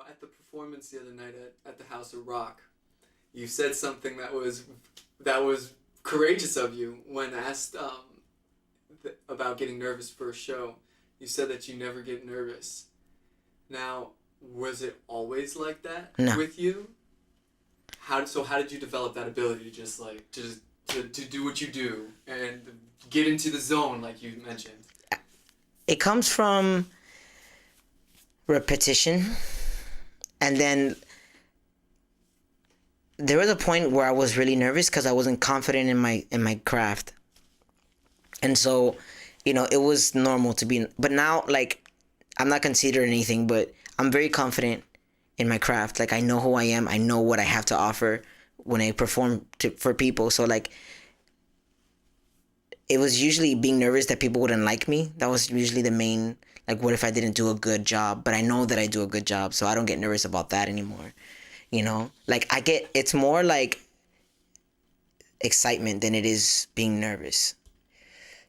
at the performance the other night at the House of Rock, you said something that was courageous of you when asked about getting nervous for a show. You said that you never get nervous. Now, was it always like that with you? How did you develop that ability to just to do what you do and get into the zone like you mentioned? It comes from repetition, and then there was a point where I was really nervous because I wasn't confident in my craft, and so it was normal to be. But now, like, I'm not considered anything, but I'm very confident in my craft. Like, I know who I am. I know what I have to offer when I perform for people. So, like, it was usually being nervous that people wouldn't like me. That was usually the main, like, what if I didn't do a good job? But I know that I do a good job, so I don't get nervous about that anymore. Like, it's more like excitement than it is being nervous.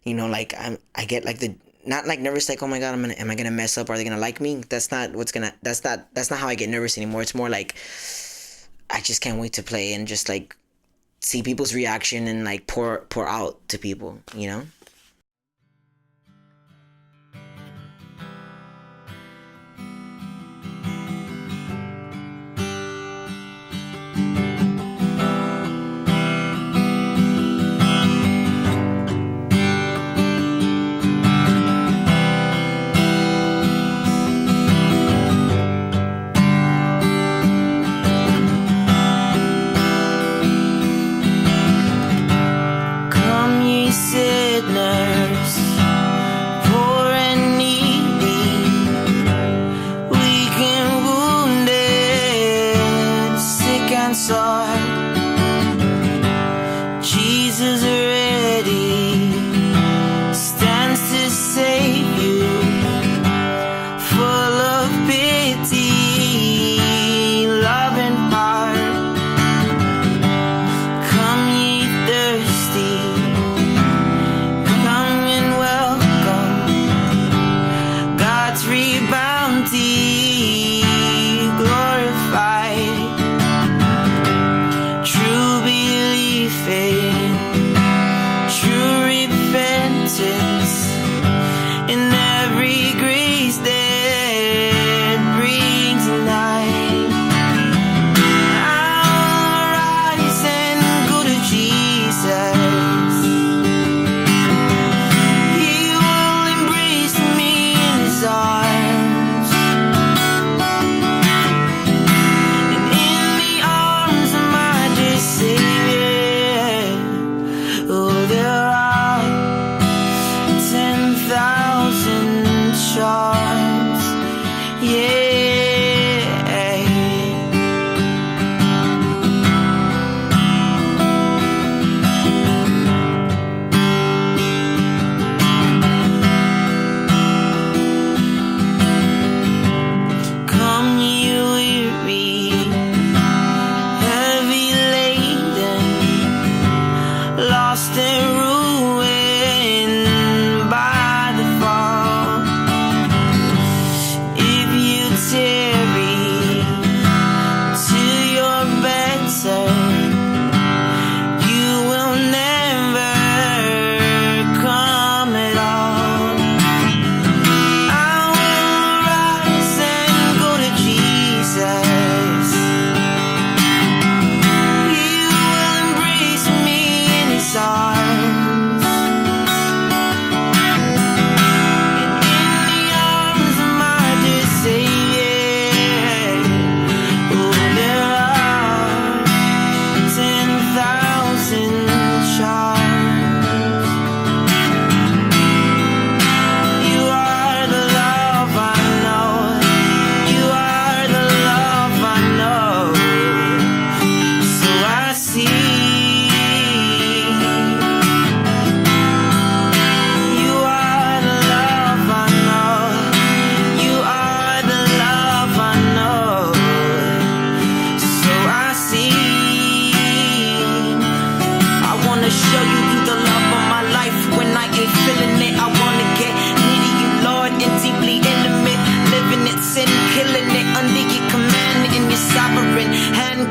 Like, I get like not like nervous, like, oh my God, am I gonna mess up? Are they gonna like me? That's not how I get nervous anymore. It's more like, I just can't wait to play and just like see people's reaction and like pour out to people,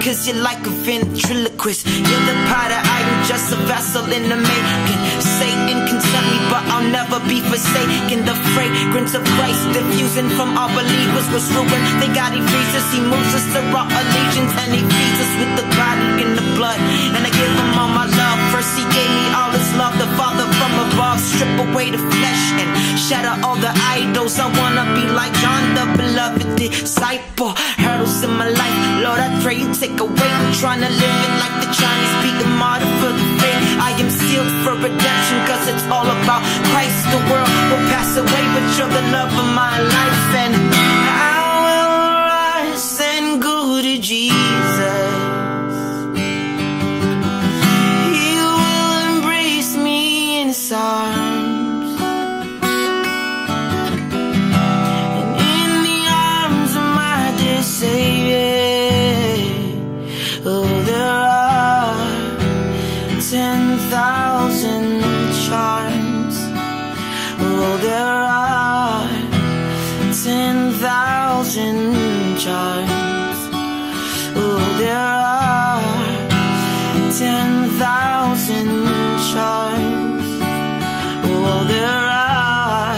cause you're like a ventriloquist. You're the potter, I am just a vessel in the making. Satan can tempt me, but I'll never be forsaken. The fragrance of Christ diffusing from our believers was ruined. They got erasers, he moves us to our allegiance, and he feeds us with the body and the blood. And I give him all my love. First he gave me all his love, the Father from above. Strip away the flesh and shatter all the idols. I wanna be like John, the beloved disciple. Hurdles in my life, Lord, I pray you take away. I'm trying to live it like the Chinese, be a martyr for the faith. I am sealed for redemption, cause it's all about Christ. The world will pass away, but you're the love of my life. And I will rise and go to Jesus. He will embrace me in his arms. And in the arms of my dear Savior, oh, there are 10,000 charms. Oh, there are 10,000 charms. Oh, there are 10,000 charms. Oh, there are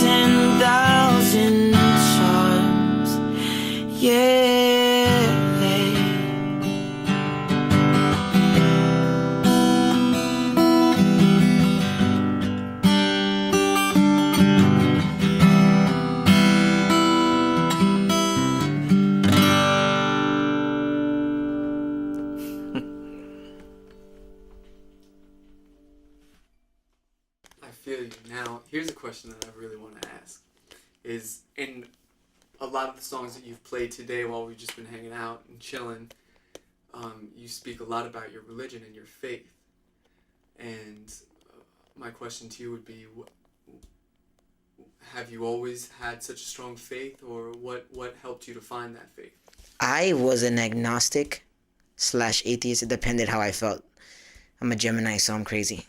10,000 charms. Yeah. I feel you. Now, here's a question that I really want to ask. Is in a lot of the songs that you've played today while we've just been hanging out and chilling, you speak a lot about your religion and your faith. And my question to you would be, have you always had such a strong faith, or what helped you to find that faith? I was an agnostic / atheist. It depended how I felt. I'm a Gemini, so I'm crazy.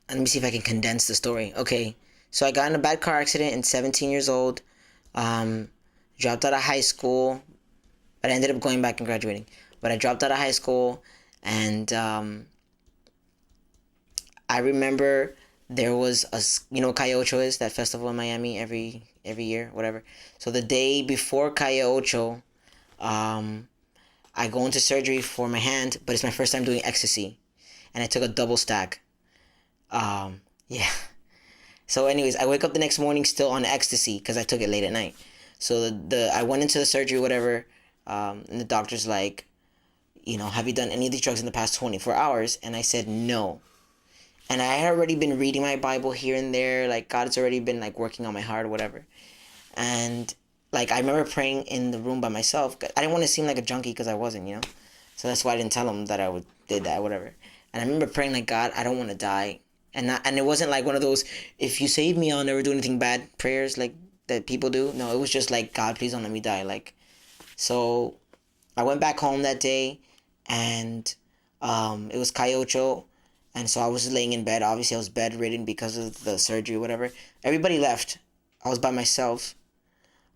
Let me see if I can condense the story. Okay, so I got in a bad car accident at 17 years old. Dropped out of high school, but I ended up going back and graduating. But I dropped out of high school, and I remember there was you know what Calle Ocho is, that festival in Miami every year, whatever. So the day before Calle Ocho, I go into surgery for my hand, but it's my first time doing ecstasy, and I took a double stack. Yeah. So anyways, I wake up the next morning still on ecstasy because I took it late at night. So I went into the surgery, whatever, and the doctor's like, you know, have you done any of these drugs in the past 24 hours? And I said no. And I had already been reading my Bible here and there, like God's already been like working on my heart or whatever. And like I remember praying in the room by myself. I didn't want to seem like a junkie because I wasn't, you know. So that's why I didn't tell him that did that, whatever. And I remember praying like, God, I don't want to die. And it wasn't like one of those, if you save me, I'll never do anything bad prayers like that people do. No, it was just like, God, please don't let me die. Like, so I went back home that day, and it was Calle Ocho, and so I was laying in bed. Obviously, I was bedridden because of the surgery, whatever. Everybody left. I was by myself,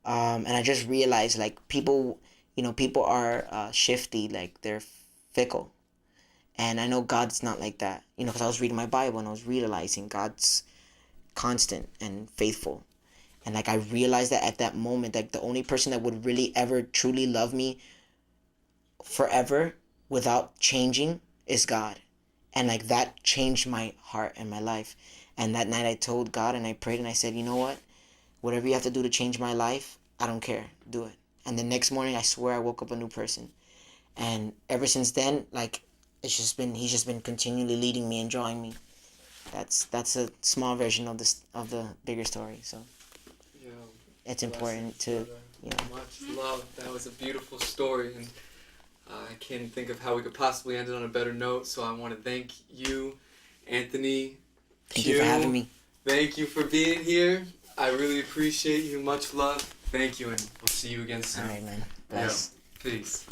and I just realized like people are shifty, like they're fickle. And I know God's not like that, you know, because I was reading my Bible and I was realizing God's constant and faithful. And like I realized that at that moment, like the only person that would really ever truly love me forever without changing is God. And like that changed my heart and my life. And that night I told God and I prayed and I said, you know what? Whatever you have to do to change my life, I don't care. Do it. And the next morning, I swear I woke up a new person. And ever since then, like, he's just been continually leading me and drawing me. That's a small version of the bigger story. So Yeah, it's important to, you know. Much love. That was a beautiful story, and I can't think of how we could possibly end it on a better note. So I want to thank you, Anthony. Thank you for having me. Thank you for being here. I really appreciate you. Much love. Thank you, and we'll see you again soon. All right, man. Bless. Yeah. Peace.